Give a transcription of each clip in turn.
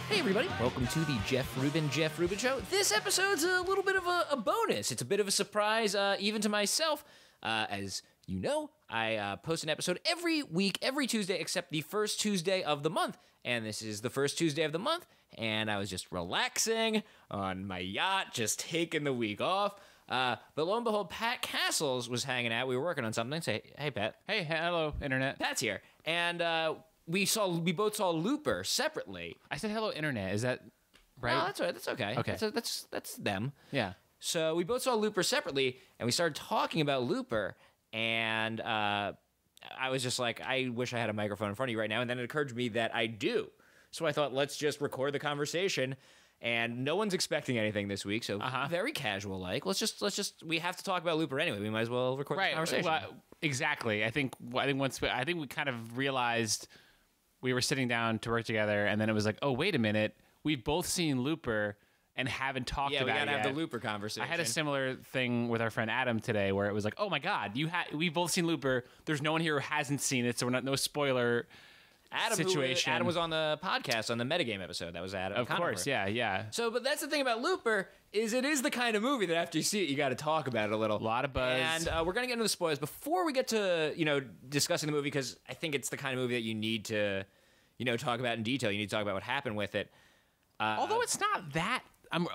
Hey everybody, welcome to the Jeff Rubin Show. This episode's a little bit of a bonus. It's a bit of a surprise, even to myself. As you know, I post an episode every week, every Tuesday, except the first Tuesday of the month. And this is the first Tuesday of the month, and I was just relaxing on my yacht, just taking the week off. But lo and behold, Pat Cassels was hanging out. We were working on something. Say, hey, Pat. Hey, hello, Internet. Pat's here. And we both saw Looper separately. I said hello, Internet. Is that right? No, that's right. That's okay. Okay. That's them. Yeah. So we both saw Looper separately, and we started talking about Looper, and I was just like, I wish I had a microphone in front of you right now, and then it occurred to me that I do. So I thought, let's just record the conversation, and no one's expecting anything this week, so very casual-like. Let's just we have to talk about Looper anyway. We might as well record the conversation. Well, exactly. I think we kind of realized we were sitting down to work together, and then it was like, oh, wait a minute, we've both seen Looper and haven't talked about it yet. Yeah, we gotta have the Looper conversation. I had a similar thing with our friend Adam today, where it was like, oh my God, we've both seen Looper. There's no one here who hasn't seen it, so we're no spoiler situation. Adam was on the podcast on the Metagame episode. That was Adam. Of course, yeah. So, but that's the thing about Looper, is it is the kind of movie that after you see it, you got to talk about it a little. A lot of buzz. And we're going to get into the spoilers. Before we get to, discussing the movie, because I think it's the kind of movie that you need to, talk about in detail. You need to talk about what happened with it. Although it's not that...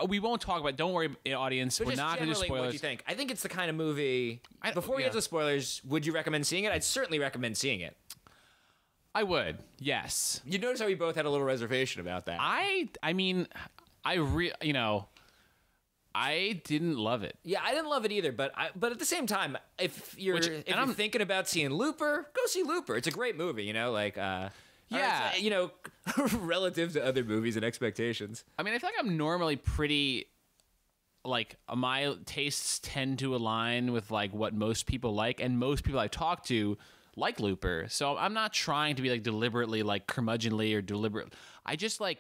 we won't talk about it. Don't worry, audience. We're not going to do spoilers. What do you think? I think it's the kind of movie... Before we get to the spoilers, would you recommend seeing it? I'd certainly recommend seeing it. I would, yes. You notice how we both had a little reservation about that. I didn't love it. Yeah, I didn't love it either, but at the same time, if you're thinking about seeing Looper, go see Looper. It's a great movie, relative to other movies and expectations. I mean, I feel like I'm normally pretty, my tastes tend to align with, what most people like, and most people I talk to like Looper. So I'm not trying to be, deliberately, curmudgeonly or deliberate. I just, I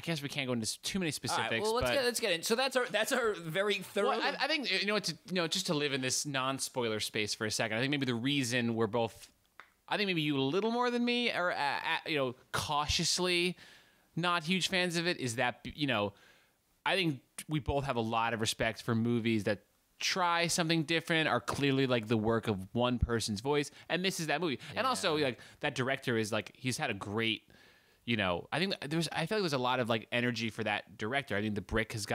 guess we can't go into too many specifics. All right, well, let's get in. So that's our very thorough... Well, I think, just to live in this non-spoiler space for a second, I think maybe the reason we're both... I think maybe you a little more than me are, cautiously not huge fans of it is that, I think we both have a lot of respect for movies that try something different, are clearly the work of one person's voice. And this is that movie. Yeah. And also that director is he's had a great, I feel like there's a lot of energy for that director. I think The Brick has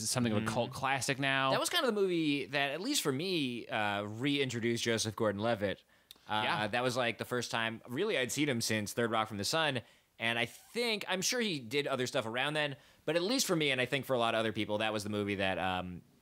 something of a cult classic now. That was kind of the movie that, at least for me, reintroduced Joseph Gordon-Levitt. That was the first time really I'd seen him since Third Rock from the Sun, and I'm sure he did other stuff around then, but at least for me, and I think for a lot of other people, that was the movie that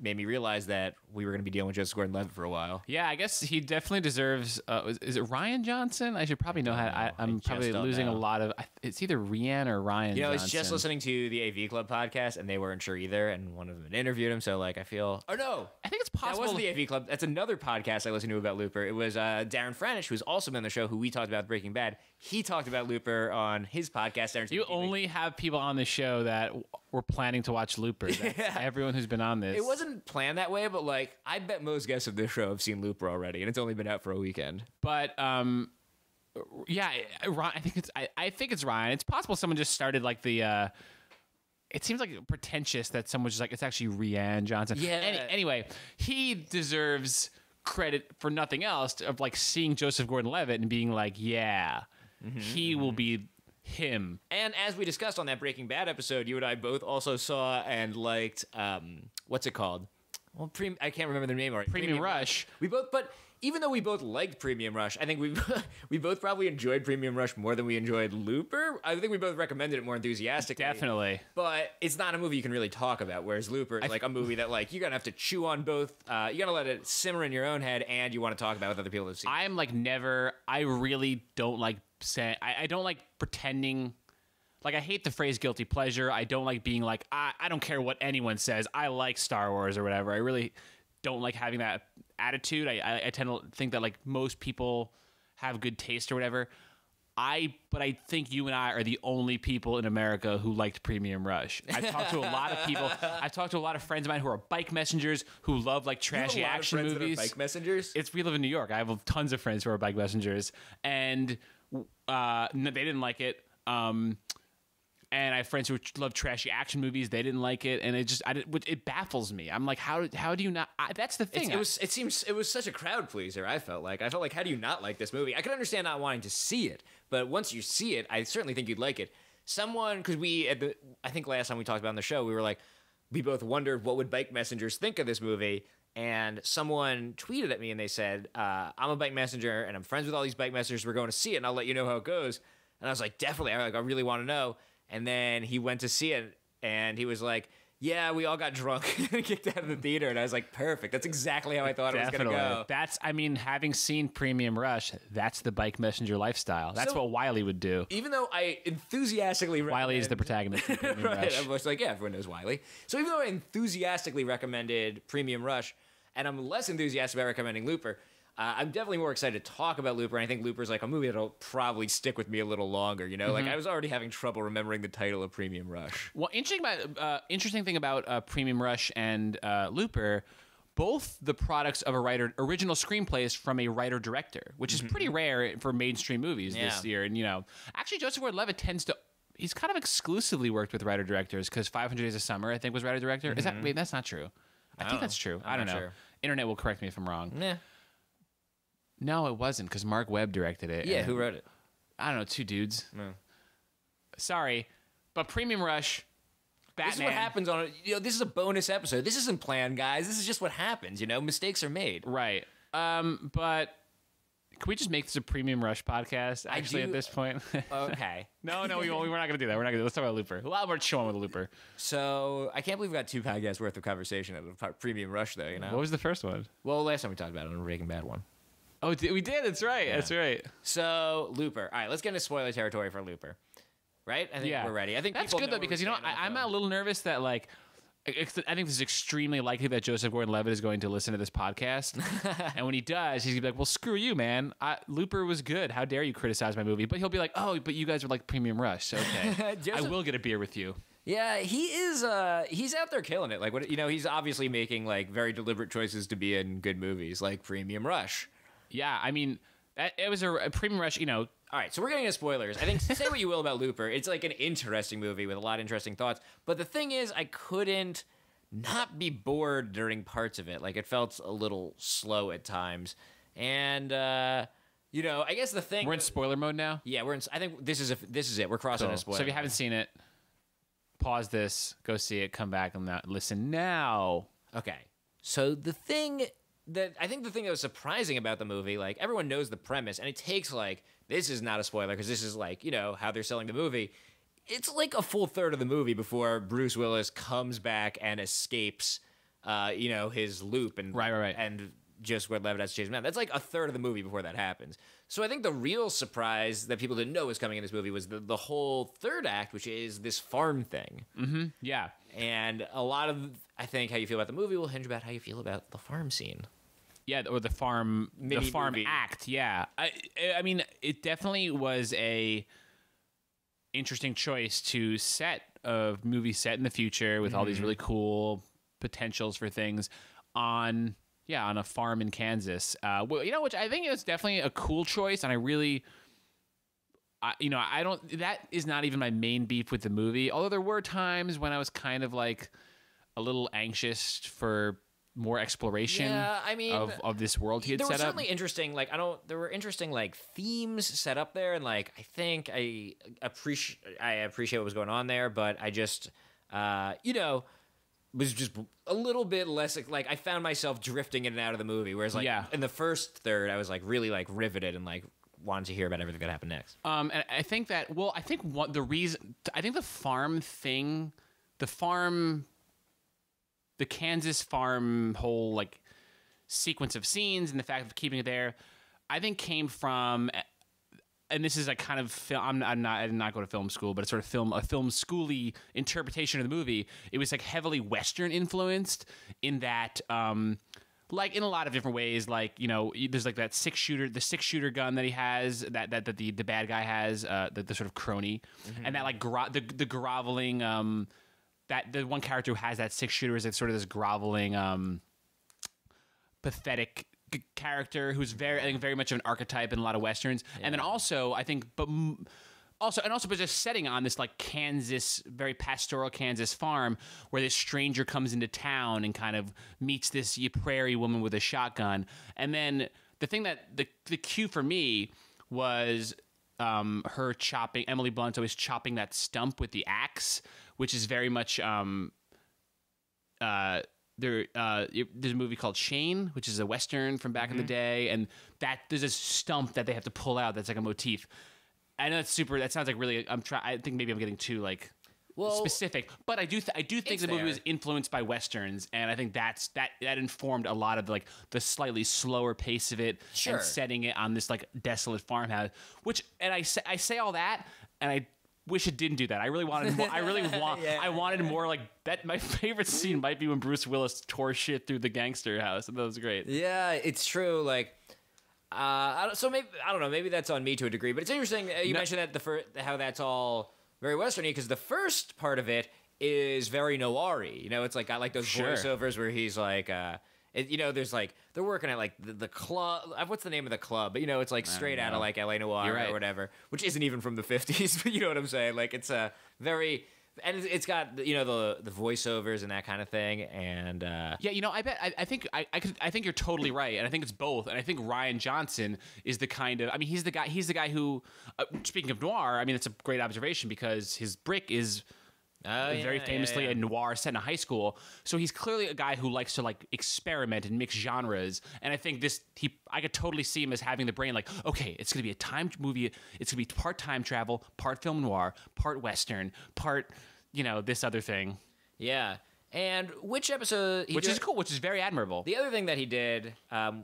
made me realize that we were going to be dealing with Joseph Gordon-Levitt for a while. Yeah, I guess he definitely deserves... is it Ryan Johnson? I should probably know how... I'm probably losing a lot of... It's either Rian or Ryan Johnson. I was just listening to the AV Club podcast, and they weren't sure either, and one of them had interviewed him, so I feel... Oh, no! I think it's possible... That wasn't the AV Club. That's another podcast I listened to about Looper. It was Darren Franish, who's also been on the show, who we talked about Breaking Bad. He talked about Looper on his podcast. You only have people on the show that were planning to watch Looper. That's everyone who's been on this. It wasn't planned that way, but I bet most guests of this show have seen Looper already, and it's only been out for a weekend. But yeah, I think it's Ryan. It's possible someone just started the. It seems pretentious that someone's just it's actually Rian Johnson. Yeah. Anyway, he deserves credit for nothing else of seeing Joseph Gordon-Levitt and being he will be him. And as we discussed on that Breaking Bad episode, you and I both also saw and liked what's it called? Well, I can't remember the name already. Premium Rush. But even though we both liked Premium Rush, I think we both probably enjoyed Premium Rush more than we enjoyed Looper. I think we both recommended it more enthusiastically. Definitely. But it's not a movie you can really talk about, whereas Looper is a movie that you're going to have to chew on both. You got to let it simmer in your own head, and you want to talk about with other people who've seen it. I'm never... I really don't like saying... I don't like pretending... I hate the phrase guilty pleasure. I don't like being I don't care what anyone says. I like Star Wars or whatever. I really don't like having that attitude. I tend to think that most people have good taste or whatever. But I think you and I are the only people in America who liked Premium Rush. I've talked to a lot of people. I've talked to a lot of friends of mine who are bike messengers who love trashy action movies. That are bike messengers? We live in New York. I have tons of friends who are bike messengers, and they didn't like it. And I have friends who love trashy action movies. They didn't like it, and it baffles me. I'm like, how do you not? That's the thing. It was such a crowd pleaser. I felt like how do you not like this movie? I can understand not wanting to see it, but once you see it, I certainly think you'd like it. Because I think last time we talked about it on the show, we were like, we both wondered what would bike messengers think of this movie. And someone tweeted at me and they said, I'm a bike messenger and I'm friends with all these bike messengers. We're going to see it and I'll let you know how it goes. And I was like, definitely. I really want to know. And then he went to see it and he was like, yeah, we all got drunk and kicked out of the theater. And I was like, perfect. That's exactly how I thought it was going to go. Having seen Premium Rush, that's the bike messenger lifestyle. That's what Wiley would do. Even though I enthusiastically recommend... Wiley is the protagonist of Premium Rush. I was like, yeah, everyone knows Wiley. So even though I enthusiastically recommended Premium Rush, and I'm less enthusiastic about recommending Looper, I'm definitely more excited to talk about Looper, and I think Looper's like a movie that'll probably stick with me a little longer, you know? Mm-hmm. Like, I was already having trouble remembering the title of Premium Rush. Well, interesting thing about Premium Rush and Looper, both the products of original screenplays from a writer-director, which is pretty rare for mainstream movies this year. And, actually, Joseph Gordon-Levitt he's kind of exclusively worked with writer-directors, because 500 Days of Summer, I think, was writer-director. Mm-hmm. Wait, that's not true. I think that's true. I don't know. Sure. Internet will correct me if I'm wrong. Yeah. No, it wasn't, because Mark Webb directed it. Yeah, who wrote it? I don't know, two dudes. No. Sorry, but Premium Rush, Batman. This is what happens on it. This is a bonus episode. This isn't planned, guys. This is just what happens. Mistakes are made. Right. But can we just make this a Premium Rush podcast? Actually, at this point. Okay. No, we're not going to do that. Let's talk about Looper. A lot more chilling with Looper. So I can't believe we got 2 podcasts worth of conversation out of Premium Rush, though. What was the first one? Well, last time we talked about it on a Breaking Bad one. Oh, we did. That's right. Yeah. That's right. So Looper. All right, let's get into spoiler territory for Looper. Right? I think we're ready. I think that's good though, because I'm a little nervous that I think this is extremely likely that Joseph Gordon-Levitt is going to listen to this podcast, and when he does, he's gonna be like, "Well, screw you, man. Looper was good. How dare you criticize my movie?" But he'll be like, "Oh, but you guys are like Premium Rush, so okay, I will get a beer with you." Yeah, he is. He's out there killing it. Like he's obviously making very deliberate choices to be in good movies, like Premium Rush. Yeah, it was a Premium Rush. All right, so we're getting into spoilers. I think, say what you will about Looper, it's like an interesting movie with a lot of interesting thoughts. But the thing is, I couldn't not be bored during parts of it. Like, it felt a little slow at times. And, I guess the thing... We're in spoiler mode now? Yeah, I think this is it. We're crossing a spoiler. So if you haven't seen it, pause this, go see it, come back and listen now. Okay. So the thing that was surprising about the movie, everyone knows the premise, and it takes, this is not a spoiler, because this is, how they're selling the movie. It's, a full third of the movie before Bruce Willis comes back and escapes, his loop. And, right. And just Gordon-Levitt has to chase him down. That's, a third of the movie before that happens. So I think the real surprise that people didn't know was coming in this movie was the whole third act, which is this farm thing. Mm-hmm. Yeah. And a lot of, I think, how you feel about the movie will hinge about how you feel about the farm scene. Yeah, or the farm act. Yeah, I mean, it definitely was a interesting choice to set a movie set in the future with all these really cool potentials for things on a farm in Kansas. Which I think is definitely a cool choice, and I don't. That is not even my main beef with the movie. Although there were times when I was kind of a little anxious for more exploration of this world he had set up. There were certainly interesting, there were interesting, themes set up there, and, I think I appreciate what was going on there, but I just, was just a little bit less, I found myself drifting in and out of the movie, whereas, in the first third, I was, really, wanted to hear about everything that happened next. And I think that, the Kansas farm whole sequence of scenes and the fact of keeping it there, I think came from, and this is kind of I did not go to film school, but it's sort of a film schooly interpretation of the movie. It was heavily Western influenced in that, in a lot of different ways. There's that the 6-shooter gun that he has, that the bad guy has, the sort of crony, and that the groveling. That the one character who has that 6-shooter is sort of this groveling, pathetic character who's very much of an archetype in a lot of Westerns. Yeah. And then also, I think, but also but just setting on this like Kansas, very pastoral Kansas farm where this stranger comes into town and kind of meets this prairie woman with a shotgun. And then the thing that the cue for me was her chopping, Emily Blunt's always chopping that stump with the axe, which is very much there's a movie called Shane, which is a Western from back in the day, and that there's a stump that they have to pull out that's like a motif. I know that's super. That sounds like really. I think maybe I'm getting too like specific, but I do think the movie was influenced by Westerns, and I think that informed a lot of like the slightly slower pace of it and setting it on this like desolate farmhouse. I say all that, and I wish it didn't do that. I really wanted more. I wanted more like that. My favorite scene might be when Bruce Willis tore shit through the gangster house, and that was great. Yeah, it's true. Like, so maybe I don't know. Maybe that's on me to a degree, but it's interesting. You mentioned that how that's all very Westerny because the first part of it is very noir-y. You know, it's like got like those voiceovers where he's like. There's like they're working at like the club. What's the name of the club? But it's like straight out of like LA Noire or whatever, which isn't even from the 50s. But you know what I'm saying? Like it's a very and it's got the voiceovers and that kind of thing. And I think you're totally right, and I think it's both. And I think Rian Johnson is the kind of he's the guy who speaking of noir. I mean, it's a great observation because his Brick is. Very famously a noir set in a high school, so he's clearly a guy who likes to like experiment and mix genres. And I think I could totally see him as having the brain like, okay, it's gonna be a time movie, it's gonna be part time travel, part film noir, part Western, part this other thing. Yeah. And which episode? Which is cool, which is very admirable. The other thing that he did,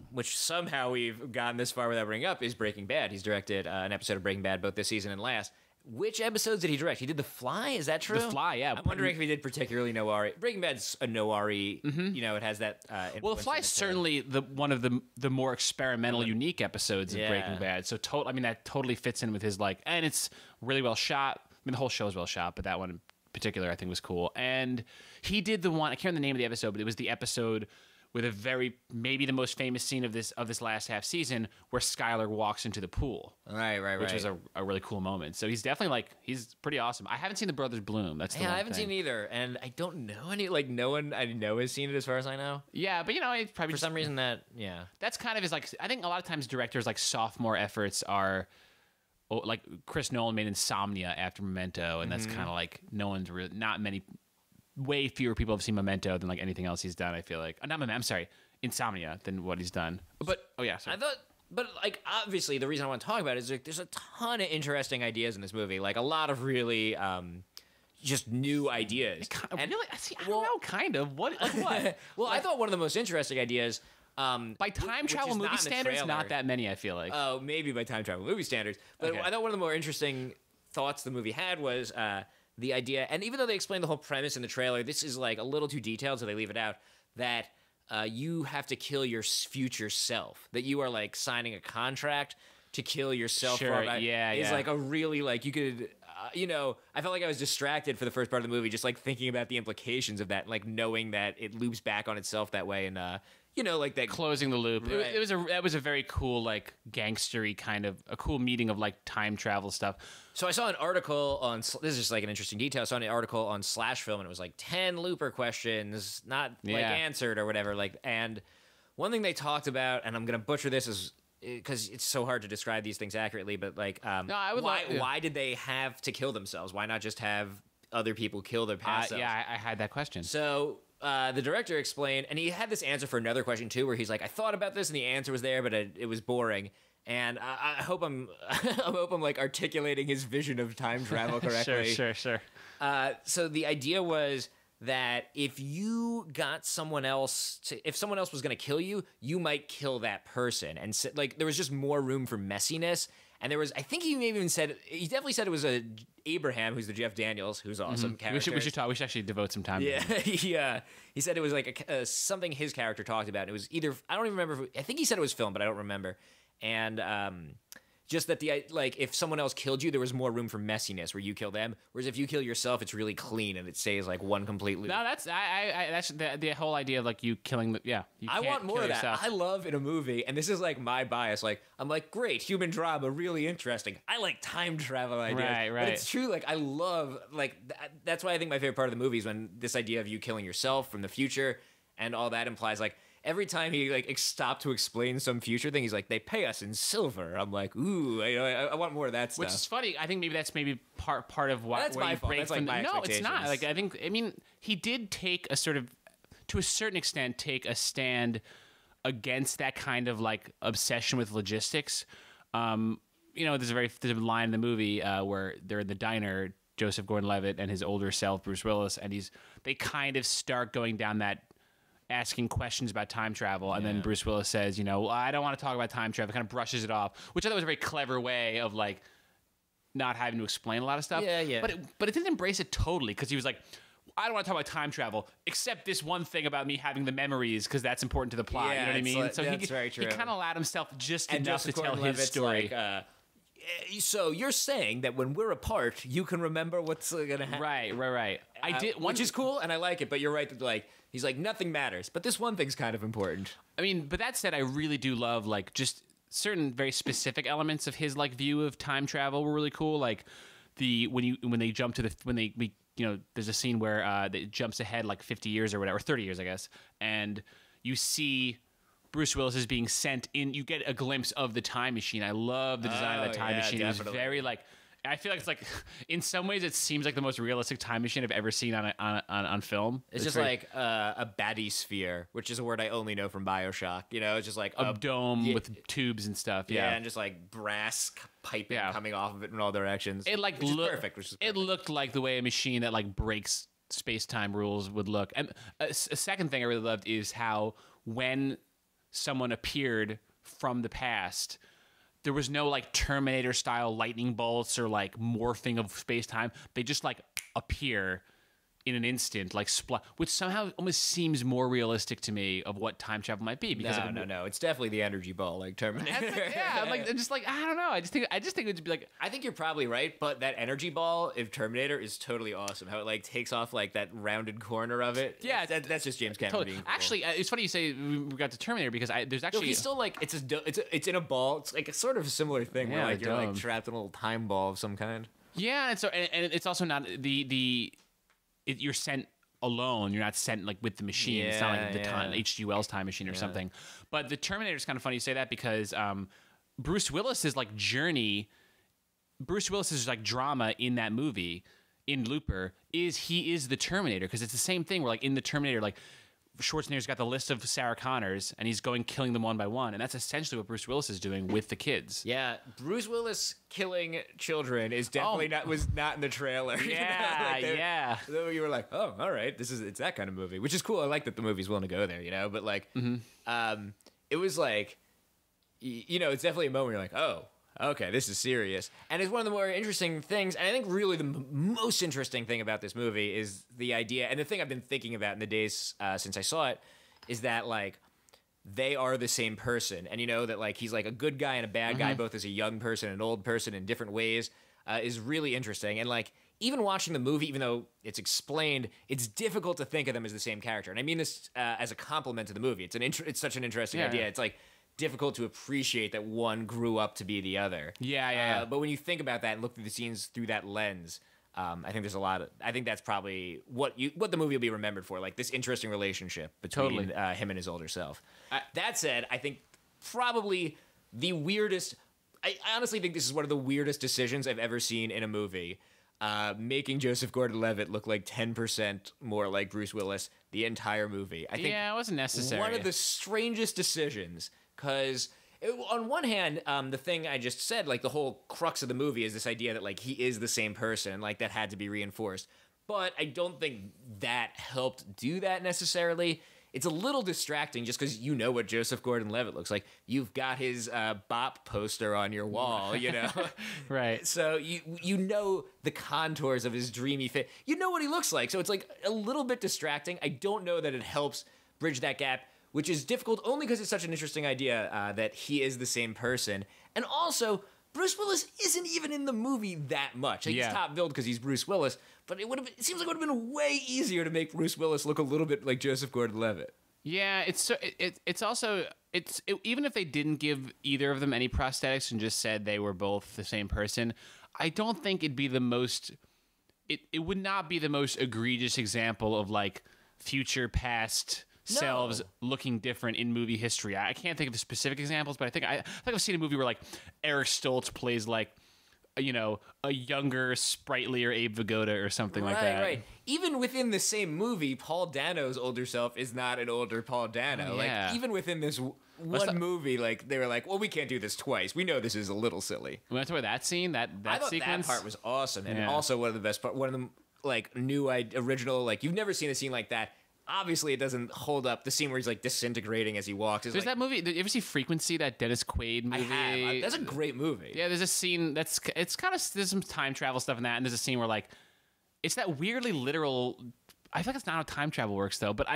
which somehow we've gotten this far without bringing up, is Breaking Bad. He's directed an episode of Breaking Bad both this season and last. Which episodes did he direct? He did The Fly? Is that true? The Fly, yeah. I'm wondering if he did particularly noir. Breaking Bad's a noir-y, it has that well, The Fly is certainly one of the more experimental, unique episodes of Breaking Bad. So, that totally fits in with his, and it's really well shot. I mean, the whole show is well shot, but that one in particular I think was cool. And he did the one, I can't remember the name of the episode, but it was the episode with maybe the most famous scene of this last half season where Skyler walks into the pool. Right. Which was a really cool moment. So he's definitely he's pretty awesome. I haven't seen The Brothers Bloom. That's the one I haven't seen either, and I don't know any. No one I know has seen it as far as I know. Yeah, but it's probably for some reason that's kind of his I think a lot of times directors sophomore efforts are. Like Chris Nolan made Insomnia after Memento, and that's kind of no one's really not many. Way fewer people have seen Memento than anything else he's done. I feel like not Memento. I'm sorry, Insomnia than what he's done. But sorry. I thought, but obviously the reason I want to talk about it is there's a ton of interesting ideas in this movie. A lot of really just new ideas. I don't know, kind of what. What? Well, I thought one of the most interesting ideas. By time travel movie standards, not that many. I feel like. Oh, maybe by time travel movie standards. But I thought one of the more interesting thoughts the movie had was. The idea, and even though they explain the whole premise in the trailer, this is a little too detailed, so they leave it out, that you have to kill your future self, that you are signing a contract to kill yourself. Sure, is a really you could, I felt like I was distracted for the first part of the movie, just thinking about the implications of that, knowing that it loops back on itself that way, and that closing the loop. Right. That was a very cool gangstery kind of a cool meeting of time travel stuff. So I saw an article on this is just an interesting detail. I saw an article on Slash Film, and it was 10 Looper questions not answered or whatever. And one thing they talked about, and I'm gonna butcher this because it's so hard to describe these things accurately, but why did they have to kill themselves? Why not just have other people kill their past selves? Yeah, I had that question. So the director explained, and he had this answer for another question too, where he's I thought about this and the answer was there, but it was boring. And I hope I'm articulating his vision of time travel correctly. Sure. So the idea was that if you got someone else if someone else was going to kill you, you might kill that person, and there was just more room for messiness. And there was, I think he definitely said it was Abraham, who's the Jeff Daniels, who's awesome character. We should talk. We should actually devote some time. Yeah, he said it was something his character talked about. And it was either I don't even remember. I think he said it was film, but I don't remember. And Just that like if someone else killed you, there was more room for messiness where you kill them. Whereas if you kill yourself, it's really clean and it stays like one complete loop. No, that's that's the whole idea of like you killing the you I want more of that. yourself. I love in a movie, and this is like my bias. Like I'm like, great human drama, really interesting. I like time travel ideas, Right. But it's true. Like I love like that's why I think my favorite part of the movie is when this idea of you killing yourself from the future and all that implies like. Every time he like stopped to explain some future thing, he's like, "They pay us in silver." I'm like, "Ooh, I want more of that stuff." Which is funny. I think that's part of what That's where my you fault. break That's like from my no, it's not. expectations. Like I mean, he did take a sort of, to a certain extent, take a stand against that kind of like obsession with logistics. There's a line in the movie where they're in the diner, Joseph Gordon-Levitt and his older self, Bruce Willis, and they kind of start going down that. Asking questions about time travel, and then Bruce Willis says, well, I don't want to talk about time travel, kind of brushes it off, which I thought was a very clever way of like not having to explain a lot of stuff. Yeah. But it didn't embrace it totally, because he was like, I don't want to talk about time travel, except this one thing about me having the memories, because that's important to the plot. Yeah, You know what I it's mean? like- So that's very true. he kind of allowed himself just And enough Joseph to tell his Gordon-Levitt's story. like, so you're saying that when we're apart, you can remember what's gonna happen, Right. I did, which is cool, and I like it. But you're right that like he's like nothing matters, but this one thing's kind of important. I mean, but that said, I really do love like just certain very specific elements of his like view of time travel were really cool. Like when they jump to there's a scene where it jumps ahead like 50 years or whatever, 30 years I guess, and you see Bruce Willis is being sent in. You get a glimpse of the time machine. I love the design of that time machine. Definitely. It was very like. I feel like it's like, in some ways, it seems like the most realistic time machine I've ever seen on film. It's just very, like a baddie sphere, which is a word I only know from BioShock. It's just like a dome with tubes and stuff. yeah, and just like brass piping coming off of it in all directions. It like which is perfect. It looked like the way a machine that like breaks space-time rules would look. And a second thing I really loved is how when someone appeared from the past, there was no like Terminator style lightning bolts or like morphing of space-time. They just like appear in an instant, like which somehow almost seems more realistic to me of what time travel might be. Because No. It's definitely the energy ball, like Terminator. I'm just like I don't know. I just think it would be like. I think you're probably right, but that energy ball of Terminator is totally awesome. How it like takes off like that rounded corner of it. Yeah, that's just James Cameron Totally. being cool. Actually, it's funny you say we got to Terminator because there's No, actually he's still like it's in a ball. It's like a sort of a similar thing where Yeah, like you're dome. like trapped in a little time ball of some kind. yeah, and so and it's also not you're sent alone. You're not sent like with the machine. It's not like the time H.G. Wells time machine or something. But the Terminator is kind of funny you say that because Bruce Willis's like journey, Bruce Willis's like drama in that movie in Looper he is the Terminator, because it's the same thing where like in the Terminator like Schwarzenegger's got the list of Sarah Connors and he's going killing them one by one, and that's essentially what Bruce Willis is doing with the kids. Yeah, Bruce Willis killing children is definitely was not in the trailer. Yeah. So you were like, oh, all right, it's that kind of movie, which is cool. I like that the movie's willing to go there, but like, it was like, it's definitely a moment where you're like, oh, okay, this is serious. And it's one of the more interesting things, and I think really the most interesting thing about this movie is the idea, and the thing I've been thinking about in the days since I saw it, is that, like, they are the same person. And that, like, he's, like, a good guy and a bad guy, both as a young person and an old person in different ways, is really interesting. And, like, even watching the movie, even though it's explained, it's difficult to think of them as the same character. And I mean this as a compliment to the movie. It's such an interesting idea. Yeah. It's, like, difficult to appreciate that one grew up to be the other. Yeah. But when you think about that and look through the scenes through that lens, I think there's a lot of. I think that's probably what the movie will be remembered for, like this interesting relationship between him and his older self. That said, I think probably the weirdest. I honestly think this is one of the weirdest decisions I've ever seen in a movie. Making Joseph Gordon-Levitt look like 10% more like Bruce Willis the entire movie. I think it wasn't necessary. One of the strangest decisions. Because on one hand, the thing I just said, like the whole crux of the movie is this idea that like he is the same person, and like that had to be reinforced. But I don't think that helped do that necessarily. It's a little distracting just because you know what Joseph Gordon-Levitt looks like. You've got his Bop poster on your wall, Right. So you know the contours of his dreamy fit. You know what he looks like. So it's like a little bit distracting. I don't know that it helps bridge that gap, which is difficult only because it's such an interesting idea that he is the same person. And also, Bruce Willis isn't even in the movie that much. Like, he's top billed because he's Bruce Willis, but it seems like it would have been way easier to make Bruce Willis look a little bit like Joseph Gordon-Levitt. Yeah, it's also even if they didn't give either of them any prosthetics and just said they were both the same person, I don't think it'd be the most. It would not be the most egregious example of like future past selves looking different in movie history. I can't think of the specific examples, but I think I've seen a movie where like Eric Stoltz plays like, you know, a younger, sprightlier Abe Vigoda or something like that. Right. Even within the same movie, Paul Dano's older self is not an older Paul Dano. Like, even within this one movie, like, they were like, well, we can't do this twice. We know this is a little silly. We went to that scene, that I thought sequence. That part was awesome. And also one of the best parts, one of the, like, new, original, like, you've never seen a scene like that. Obviously, it doesn't hold up. The scene where he's like disintegrating as he walks. There's that movie. Did you ever see Frequency? That Dennis Quaid movie. I have. That's a great movie. Yeah, there's a scene it's kind of, there's some time travel stuff in that, and there's a scene where like it's that weirdly literal. I feel like it's not how time travel works though, but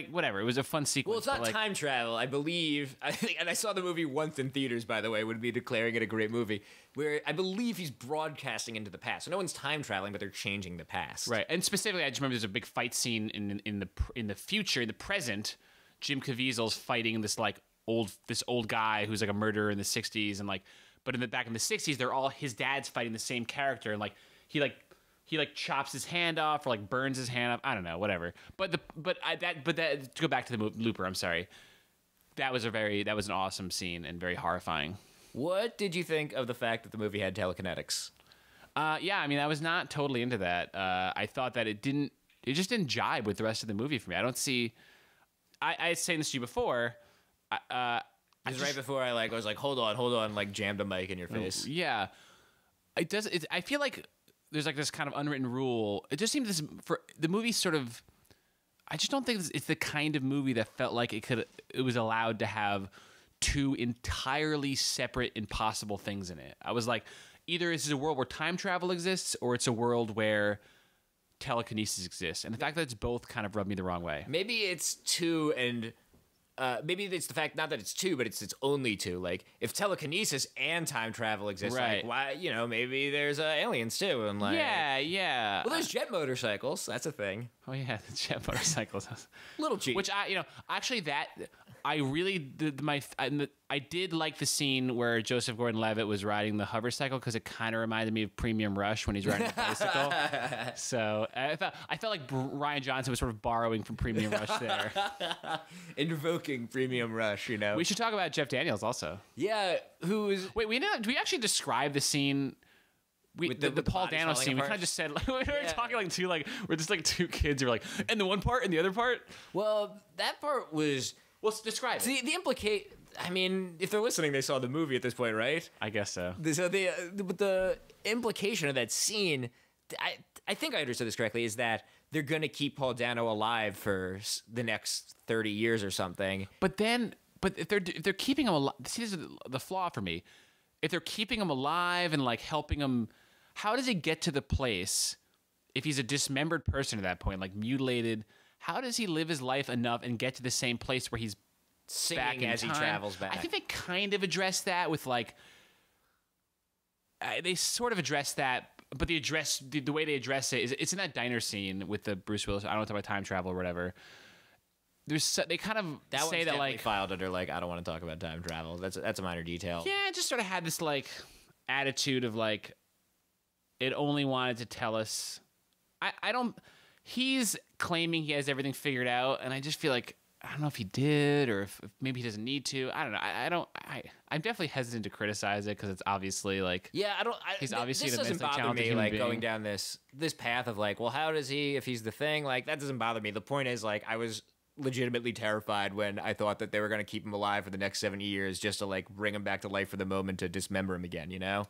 whatever. It was a fun sequence. Well, it's not time travel, I believe. And I saw the movie once in theaters, by the way, would be declaring it a great movie. Where I believe he's broadcasting into the past. So no one's time traveling, but they're changing the past. Right. And specifically, I just remember there's a big fight scene in the future, in the present. Jim Caviezel's fighting this old guy who's like a murderer in the '60s, and like, but back in the '60s, they're all his dad's fighting the same character, and like he chops his hand off or like burns his hand off. I don't know, whatever. But to go back to the Looper, I'm sorry. That was an awesome scene and very horrifying. What did you think of the fact that the movie had telekinetics? Yeah, I mean, I was not totally into that. I thought that it just didn't jibe with the rest of the movie for me. I don't see. I was saying this to you before. Right before I was like, hold on, like jammed a mic in your face. Yeah, it does. I feel like there's like this kind of unwritten rule. It just seems for the movie sort of. I just don't think it's the kind of movie that felt like it was allowed to have two entirely separate, impossible things in it. I was like, either this is a world where time travel exists, or it's a world where telekinesis exists. And the fact that it's both kind of rubbed me the wrong way. Maybe it's two, and maybe it's the fact not that it's two, but it's only two. Like, if telekinesis and time travel exist, right. Like, why? You know, maybe there's aliens too, and like, yeah. Well, there's jet motorcycles. That's a thing. Oh yeah, the jet motorcycles. Little cheap. Which actually that. I really did I did like the scene where Joseph Gordon-Levitt was riding the hovercycle because it kind of reminded me of Premium Rush when he's riding the bicycle. So I felt like Rian Johnson was sort of borrowing from Premium Rush there, invoking Premium Rush. You know, we should talk about Jeff Daniels also. Yeah, do we actually describe the scene? The Paul Dano scene, we kind of just said, like, we were talking like we're just like two kids who are like, and the one part and the other part. Well, that part was. Well, describe it. I mean, if they're listening, they saw the movie at this point, right? I guess so. So the implication of that scene, I think I understood this correctly, is that they're going to keep Paul Dano alive for the next 30 years or something. But if they're keeping him alive, see, this is the flaw for me. If they're keeping him alive and like helping him, how does he get to the place if he's a dismembered person at that point, like mutilated? How does he live his life enough and get to the same place where he's singing back in as time? He travels back? I think they kind of address that with like they sort of address that, but the way they address it is it's in that diner scene with the Bruce Willis. I don't want to talk about time travel or whatever. They kind of say that like filed under like I don't want to talk about time travel. That's a minor detail. Yeah, it just sort of had this like attitude of like it only wanted to tell us. I don't. He's claiming he has everything figured out, and I just feel like I don't know if he did or if maybe he doesn't need to. I don't know. I'm definitely hesitant to criticize it because it's obviously like he's obviously this the doesn't mentally bother talented me. human Like being. going down this path of like, well, how does he if he's the thing? Like that doesn't bother me. The point is like I was legitimately terrified when I thought that they were going to keep him alive for the next 70 years just to like bring him back to life for the moment to dismember him again. You know.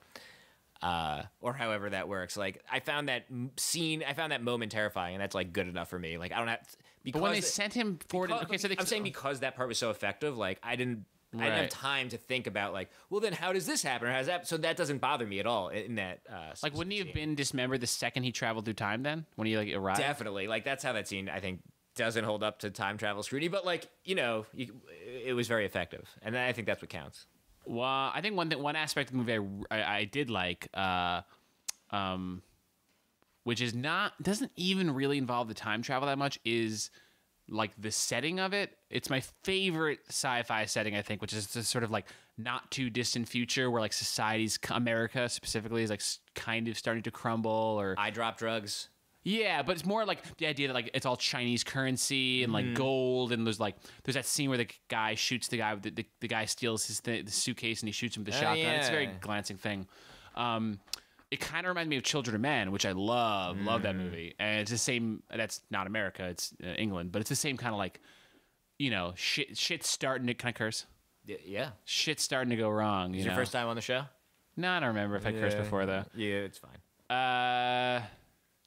Or however that works. Like I found that moment terrifying, and that's like good enough for me. Like I don't have. Because but when they sent him forward, I'm saying because that part was so effective, like I didn't have time to think about like, well, then how does this happen? Or how does that? So that doesn't bother me at all in that. Like, wouldn't he have been dismembered the second he traveled through time? Then when he like arrived, definitely. Like that's how that scene I think doesn't hold up to time travel scrutiny, but like it was very effective, and I think that's what counts. Well, I think one aspect of the movie I did like, which is doesn't even really involve the time travel that much, is like the setting of it. It's my favorite sci-fi setting, I think, which is this sort of like not too distant future where like America specifically is like kind of starting to crumble, or I drop drugs. Yeah, but it's more like the idea that like it's all Chinese currency and like gold, and there's that scene where the guy shoots the guy, the guy steals the suitcase and he shoots him with the shotgun. Yeah. It's a very glancing thing. It kind of reminds me of Children of Men, which I love that movie. And it's the same. That's not America, it's England, but it's the same kind of like, shit's starting to. Can I curse? Yeah. Shit's starting to go wrong. Is your first time on the show? No, I don't remember if I cursed before though. Yeah, it's fine.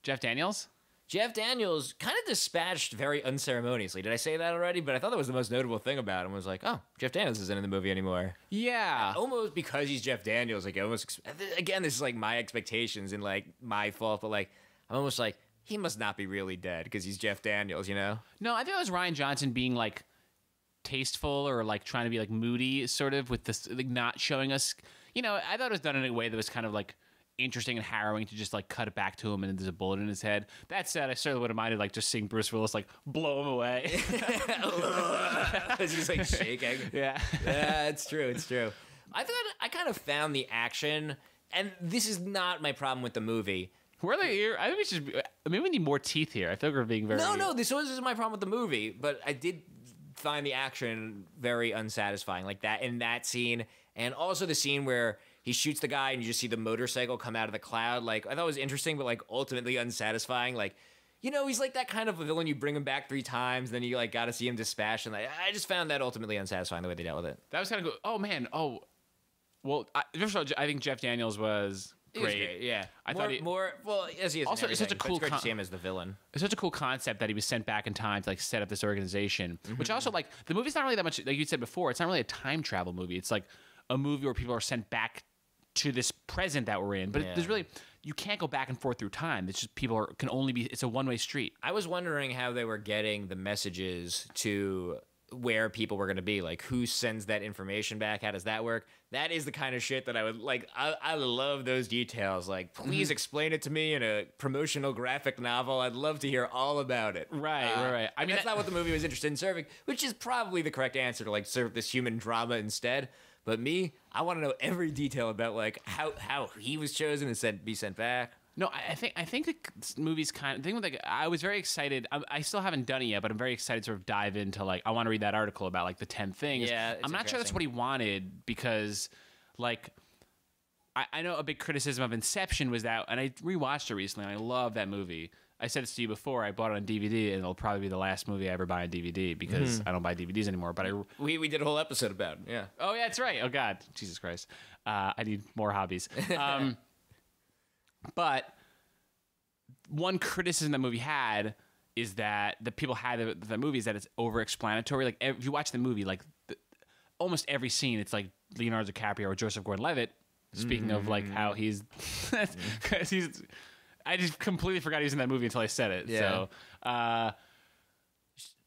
Jeff Daniels. Jeff Daniels kind of dispatched very unceremoniously. Did I say that already? But I thought that was the most notable thing about him, was like, oh, Jeff Daniels isn't in the movie anymore. Yeah. Almost because he's Jeff Daniels. Like, again, this is like my expectations and like my fault, but like, I'm almost like, he must not be really dead because he's Jeff Daniels, No, I think it was Rian Johnson being like tasteful or like trying to be like moody, sort of, with this, like not showing us, I thought it was done in a way that was kind of like interesting and harrowing to just like cut it back to him and there's a bullet in his head. That said, I certainly would have minded like just seeing Bruce Willis like blow him away. He's like shaking. Yeah. Yeah, it's true. I kind of found the action, and this is not my problem with the movie. Where are they here? I think maybe we need more teeth here. I feel like we're being very... No, this is my problem with the movie, but I did find the action very unsatisfying, like that in that scene, and also the scene where he shoots the guy and you just see the motorcycle come out of the cloud. Like, I thought it was interesting, but like ultimately unsatisfying. Like, he's like that kind of a villain. You bring him back 3 times, then you like got to see him dispatched, and like, I just found that ultimately unsatisfying the way they dealt with it. That was kind of good. Oh man. Oh, well. First of all, I think Jeff Daniels was great. Yeah, I thought as he is. Also, it's such a cool. It's great to see him as the villain. It's such a cool concept that he was sent back in time to like set up this organization. Which also, like, the movie's not really that much. Like you said before, it's not really a time travel movie. It's like a movie where people are sent back to this present that we're in, but there's really, you can't go back and forth through time. It's just it's a one-way street. I was wondering how they were getting the messages to where people were going to be, like who sends that information back, how does that work? That is the kind of shit that I would like. I love those details. Like, please explain it to me in a promotional graphic novel. I'd love to hear all about it. Right. I mean, that's not what the movie was interested in serving, which is probably the correct answer, to like serve this human drama instead. But me, I want to know every detail about like how he was chosen and be sent back. No, I think the movie's kind of thing. Like, I was very excited. I still haven't done it yet, but I'm very excited to sort of dive into like, I want to read that article about like the 10 things. Yeah, I'm not sure that's what he wanted, because like I know a big criticism of Inception was that, and I rewatched it recently and I love that movie. I said this to you before. I bought it on DVD, and it'll probably be the last movie I ever buy on DVD because I don't buy DVDs anymore. But we did a whole episode about it. Yeah. Oh yeah, that's right. Oh God, Jesus Christ. I need more hobbies. But one criticism that movie had is that the people had the movie is that it's over-explanatory. Like, if you watch the movie, like almost every scene, it's like Leonardo DiCaprio or Joseph Gordon-Levitt. Speaking of like how he's, because he's. I just completely forgot he was in that movie until I said it. Yeah. So,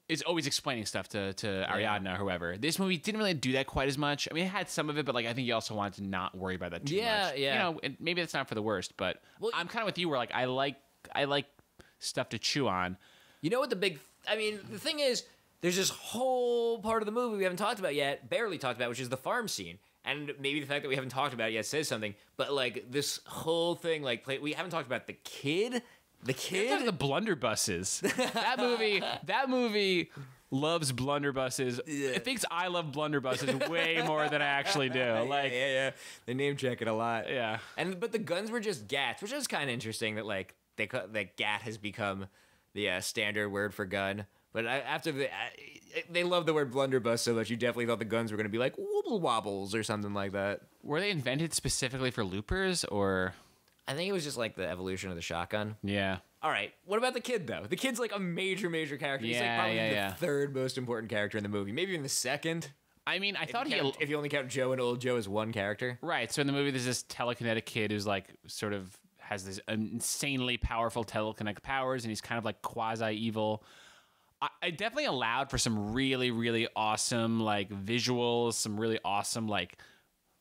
it's always explaining stuff to Ariadne or whoever. This movie didn't really do that quite as much. I mean, it had some of it, but like I think you also wanted to not worry about that too much. Yeah. Maybe that's not for the worst, but I'm kind of with you where like I like stuff to chew on. You know what the thing is, there's this whole part of the movie we haven't talked about yet, barely talked about, which is the farm scene. And maybe the fact that we haven't talked about it yet says something, but like this whole thing, like we haven't talked about the kid. The kid, the blunderbusses. That movie loves blunderbusses. It thinks I love blunderbusses way more than I actually do. Like, yeah. They name check it a lot. Yeah. But the guns were just gats, which is kind of interesting that like that gat has become the standard word for gun. But they love the word blunderbuss so much, you definitely thought the guns were going to be like wobble wobbles or something like that. Were they invented specifically for loopers, or? I think it was just like the evolution of the shotgun. Yeah. All right. What about the kid, though? The kid's like a major character. He's like probably the third most important character in the movie. Maybe even the second. I mean, if you only count Joe and Old Joe as one character. Right. So in the movie, there's this telekinetic kid who's like sort of has this insanely powerful telekinetic powers, and he's kind of like quasi-evil. I definitely allowed for some really, really awesome like visuals, some really awesome like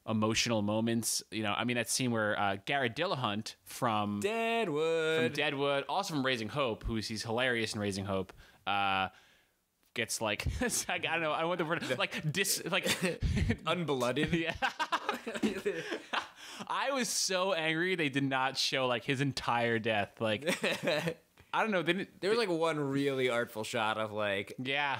emotional moments. You know, I mean, that scene where Garrett Dillahunt from Deadwood, also from Raising Hope, he's hilarious in Raising Hope, gets like, I don't know, I want the word, unblooded. Yeah. I was so angry they did not show like his entire death. Like, I don't know. There was like one really artful shot of like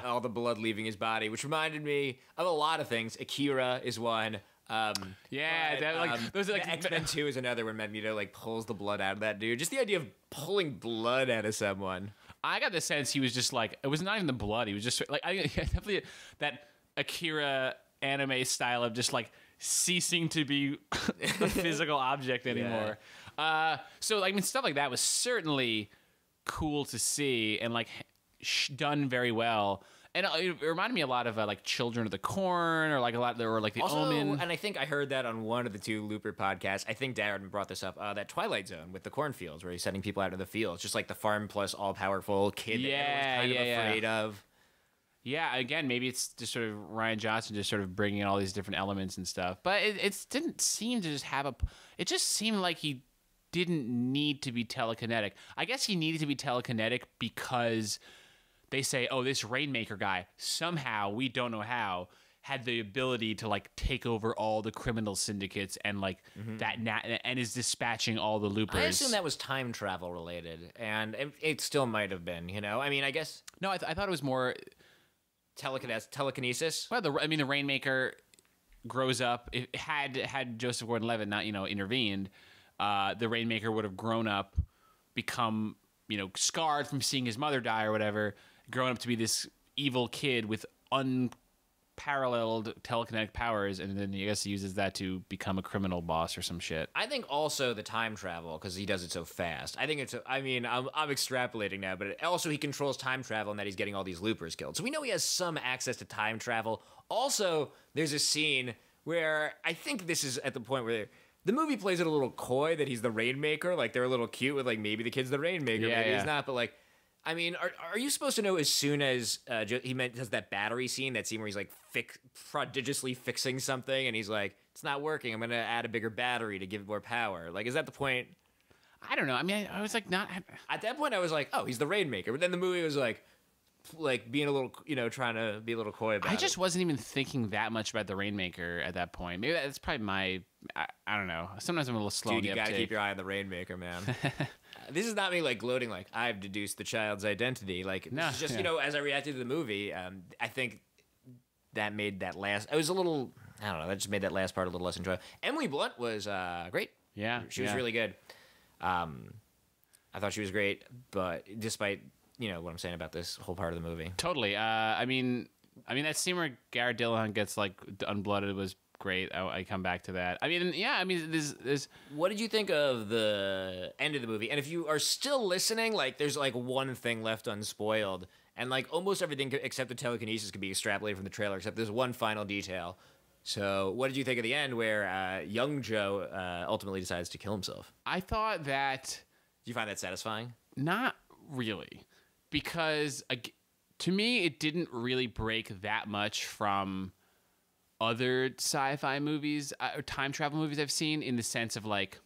all the blood leaving his body, which reminded me of a lot of things. Akira is one. Those are like X-Men 2 is another when Magneto like pulls the blood out of that dude. Just the idea of pulling blood out of someone. I got the sense he was just like, it was not even the blood. He was just like, I definitely that Akira anime style of just like ceasing to be a physical object anymore. So I mean, stuff like that was certainly cool to see and like done very well. And it reminded me a lot of like Children of the Corn, or like a lot, or like The Omen. And I think I heard that on one of the two Looper podcasts. I think Darren brought this up. That Twilight Zone with the cornfields, where he's sending people out of the fields, just like the farm plus all powerful kid that everyone's kind of afraid of. Yeah, again, maybe it's just sort of Ryan Johnson just sort of bringing in all these different elements and stuff. But it didn't seem to just have a. It just seemed like he didn't need to be telekinetic. I guess he needed to be telekinetic because they say, oh, this Rainmaker guy, somehow, we don't know how, had the ability to like take over all the criminal syndicates and like and is dispatching all the loopers. I assume that was time travel related, and it still might have been, you know? I mean, I guess... No, I thought it was more... Telekinesis? Well, the Rainmaker grows up. It had Joseph Gordon-Levitt not, intervened, the Rainmaker would have grown up, become, scarred from seeing his mother die or whatever, grown up to be this evil kid with unparalleled telekinetic powers, and then I guess he uses that to become a criminal boss or some shit. I think also the time travel, because he does it so fast. I think I'm extrapolating now, but also he controls time travel and that he's getting all these loopers killed. So we know he has some access to time travel. Also, there's a scene where I think this is at the point where the movie plays it a little coy that he's the Rainmaker. Like, they're a little cute with, like, maybe the kid's the Rainmaker, maybe he's not, but, like, I mean, are you supposed to know as soon as he does that battery scene, that scene where he's like prodigiously fixing something, and he's like, it's not working, I'm gonna add a bigger battery to give it more power? Like, is that the point? I don't know. I mean, I was like, not at that point. I was like, oh, he's the Rainmaker, but then the movie was like being a little, trying to be a little coy about it. I just wasn't even thinking that much about the Rainmaker at that point. Maybe that's probably my. I don't know. Sometimes I'm a little slow. Dude, you gotta keep your eye on the Rainmaker, man. This is not me like gloating like I've deduced the child's identity. Like, no, this is just as I reacted to the movie, I think that made that last. I was a little. I don't know. That just made that last part a little less enjoyable. Emily Blunt was great. Yeah, she was really good. I thought she was great, but despite what I'm saying about this whole part of the movie, totally. I mean that scene where Garrett Dillahunt gets like unblooded was great. I come back to that. I mean, yeah. I mean, there's. What did you think of the end of the movie? And if you are still listening, like, there's like one thing left unspoiled, and like almost everything except the telekinesis could be extrapolated from the trailer, except there's one final detail. So, what did you think of the end, where young Joe ultimately decides to kill himself? I thought that. Did you find that satisfying? Not really, because to me, it didn't really break that much from other sci-fi movies or time travel movies I've seen, in the sense of like,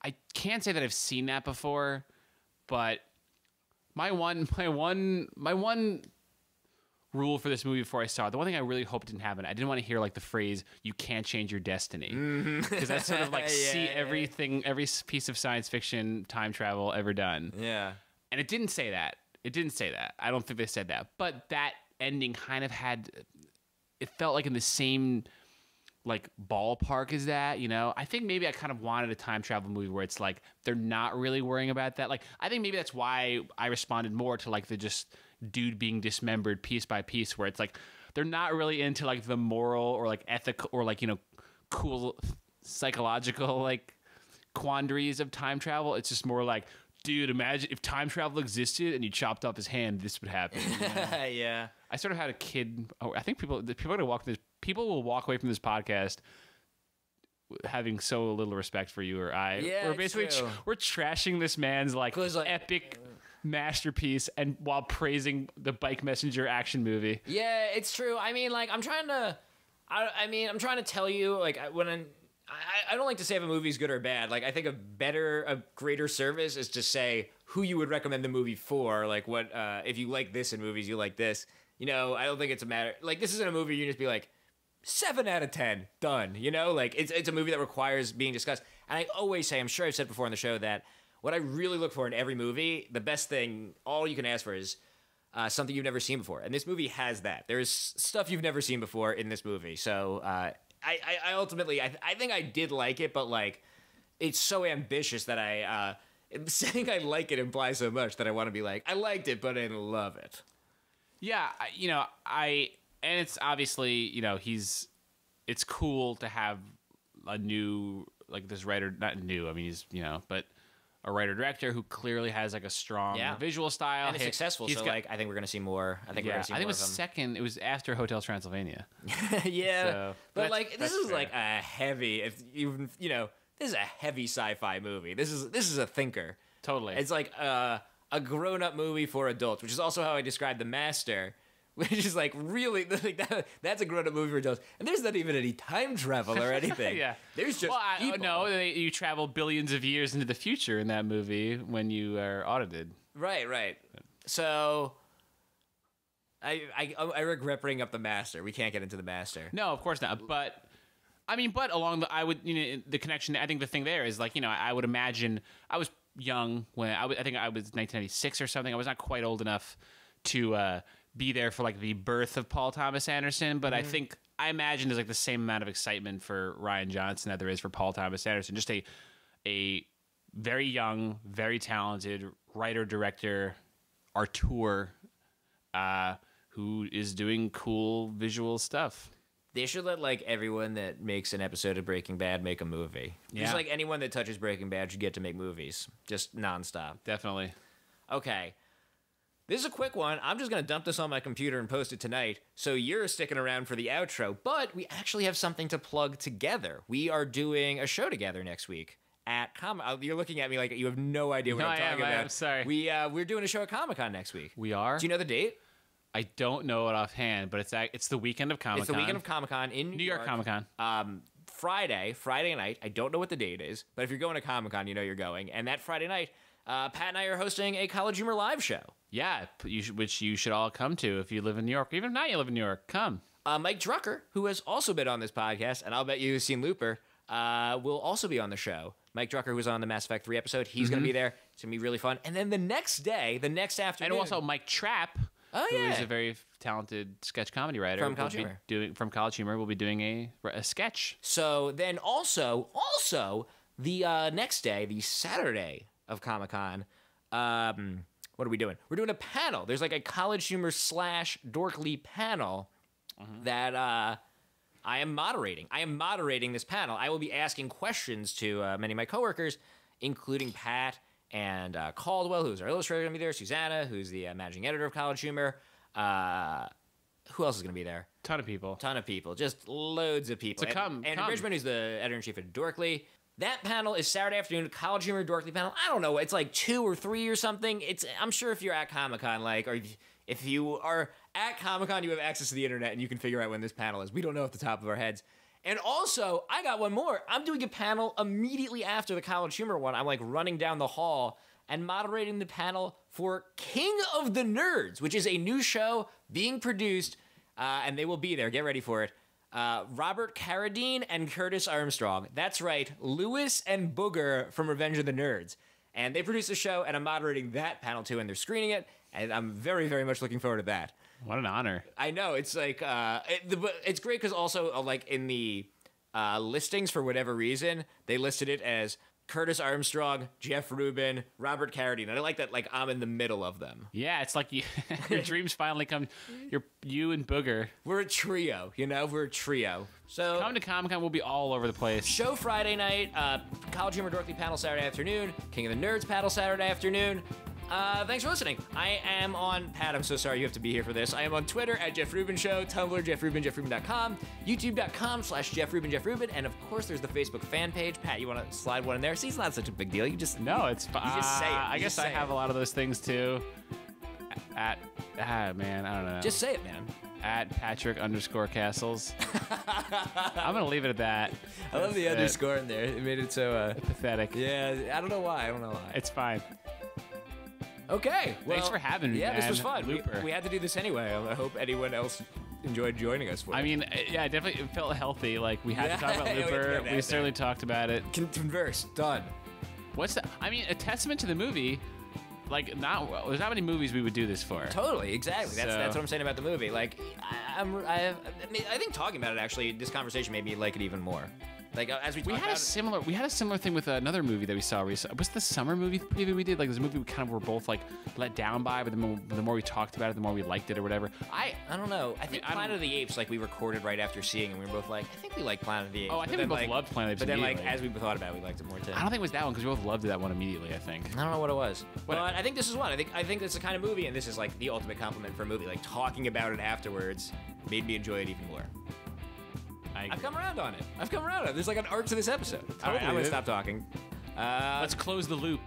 I can't say that I've seen that before, but my one rule for this movie before I saw it, the one thing I really hoped didn't happen, I didn't want to hear like the phrase "you can't change your destiny," because that's sort of like every piece of science fiction time travel ever done. Yeah, and it didn't say that. I don't think they said that, but that ending kind of had. It felt like in the same like ballpark as that, I think maybe I kind of wanted a time travel movie where it's like they're not really worrying about that. Like, I think maybe that's why I responded more to like the just dude being dismembered piece by piece, where it's like they're not really into like the moral or like ethical or like cool psychological like quandaries of time travel. It's just more like, dude, imagine if time travel existed and you chopped off his hand, this would happen. Yeah. I sort of had a kid. I think people will walk away from this podcast having so little respect for you or I. Yeah, we're basically we're trashing this man's like epic masterpiece, and while praising the Bike Messenger action movie. Yeah, it's true. I mean, like, I'm trying to I mean, I'm trying to tell you, like, I don't like to say if a movie's good or bad. Like, I think a greater service is to say who you would recommend the movie for. Like, what if you like this in movies, you like this. You know, I don't think it's a matter. Like, this isn't a movie you can just be like 7 out of 10, done. You know, like it's a movie that requires being discussed. And I always say, I'm sure I've said before on the show, that what I really look for in every movie, the best thing, all you can ask for is something you've never seen before. And this movie has that. There's stuff you've never seen before in this movie. So I ultimately, I think I did like it, but like, it's so ambitious that saying I like it implies so much that I want to be like, I liked it, but I didn't love it. Yeah, and it's obviously, it's cool to have a new, like, this writer, not new, I mean, he's, but a writer-director who clearly has, like, a strong visual style. And is successful, so, I think we're going to see more. I think we're going to see more it was second, it was after Hotel Transylvania. Yeah, so, but, like, this is, like, a heavy, this is a heavy sci-fi movie. This is a thinker. Totally. It's like a grown-up movie for adults, which is also how I describe The Master, which is like really like that's a grown-up movie for adults. And there's not even any time travel or anything. Yeah. There's just people. No, you travel billions of years into the future in that movie when you are audited. Right. So I regret bringing up The Master. We can't get into The Master. No, of course not. But along the connection, I think the thing there is, like, I would imagine I was young when I think I was 1996 or something. I was not quite old enough to be there for, like, the birth of Paul Thomas Anderson, but I imagine there's, like, the same amount of excitement for Rian Johnson that there is for Paul Thomas Anderson. Just a very young, very talented writer, director, auteur, who is doing cool visual stuff. They should let, like, everyone that makes an episode of Breaking Bad make a movie. Yeah. Just like anyone that touches Breaking Bad should get to make movies. Just nonstop. Definitely. Okay. This is a quick one. I'm just going to dump this on my computer and post it tonight, so you're sticking around for the outro. But we actually have something to plug together. We are doing a show together next week at You're looking at me like you have no idea what I'm talking about. I'm sorry. We're doing a show at Comic-Con next week. We are? Do you know the date? I don't know it offhand, but it's the weekend of Comic-Con. It's the weekend of Comic-Con in New York. Comic-Con. Friday night. I don't know what the date is, but if you're going to Comic-Con, you know you're going. And that Friday night, Pat and I are hosting a College Humor live show. Yeah, which you should all come to if you live in New York. Even if not you live in New York, come. Mike Drucker, who has also been on this podcast, and I'll bet you have seen Looper, will also be on the show. Mike Drucker, who was on the Mass Effect 3 episode, he's going to be there. It's going to be really fun. And then the next afternoon... And also Mike Trapp, who is a very talented sketch comedy writer. From College Humor. From College Humor, will be doing a sketch. So then also the next day, the Saturday of Comic-Con, what are we doing? We're doing a panel. There's like a College Humor / Dorkly panel that I am moderating. I am moderating this panel. I will be asking questions to many of my coworkers, including Pat and Caldwell, who's our illustrator, going to be there. Susanna, who's the managing editor of College Humor. Who else is going to be there? Ton of people. Just loads of people. So come. Andrew Bridgman, who's the editor-in-chief of Dorkly. That panel is Saturday afternoon, College Humor Dorkly panel. I don't know, it's like 2 or 3 or something. I'm sure if you're at Comic-Con, or if you are at Comic-Con, you have access to the internet and you can figure out when this panel is. We don't know at the top of our heads. And also, I got one more. I'm doing a panel immediately after the College Humor one. I'm like running down the hall and moderating the panel for King of the Nerds, which is a new show being produced, and they will be there. Get ready for it. Robert Carradine and Curtis Armstrong. That's right, Lewis and Booger from Revenge of the Nerds. And they produced a show, and I'm moderating that panel too, and they're screening it, and I'm very, very much looking forward to that. What an honor. I know, it's like, it's great because also, like, in the listings, for whatever reason, they listed it as Curtis Armstrong, Jeff Rubin, Robert Carradine. And I like that, like, I'm in the middle of them. Yeah, it's like your dreams finally come. You and Booger. We're a trio, We're a trio. So come to Comic-Con, we'll be all over the place. Show Friday night, College Humor Dorothy panel Saturday afternoon, King of the Nerds panel Saturday afternoon. Thanks for listening. I am on, Pat, I'm so sorry you have to be here for this. I am on Twitter at Jeff Rubin Show, Tumblr, jeffrubin.com, youtube.com/JeffRubin, and of course there's the Facebook fan page. Pat, you want to slide one in there? See, it's not such a big deal. You just... No, it's... You just say it. I guess I have a lot of those things too. Man, I don't know. Just say it, man. at Patrick_Cassels. I'm going to leave it at that. I love the underscore in there. It made it so pathetic. Yeah, I don't know why. It's fine. Okay. Well, thanks for having me. Yeah, man. this was fun. Looper. We had to do this anyway. I hope anyone else enjoyed joining us for it. I mean, yeah, definitely it felt healthy. Like, we had to talk about Looper. We certainly talked about it. Converse. Done. What's that? I mean, a testament to the movie. Like, there's not many movies we would do this for. Totally, exactly. That's what I'm saying about the movie. Like, I think talking about it, actually, this conversation made me like it even more. Like, as we had a similar thing with another movie that we saw recently. What's the summer movie preview we did? Like, there's a movie we kind of were both like let down by, but the more we talked about it, the more we liked it or whatever. I don't know. I think Planet of the Apes, like, we recorded right after seeing, and we were both like, I think we like Planet of the Apes. Oh, I think we both loved Planet of the Apes. But then, like, as we thought about it, we liked it more too. I don't think it was that one because we both loved that one immediately. I think. I don't know what it was. But I think this is one. I think it's the kind of movie, and this is like the ultimate compliment for a movie. Like, talking about it afterwards made me enjoy it even more. I've come around on it. There's like an arc to this episode. All right, I'm gonna stop talking. Let's close the loop.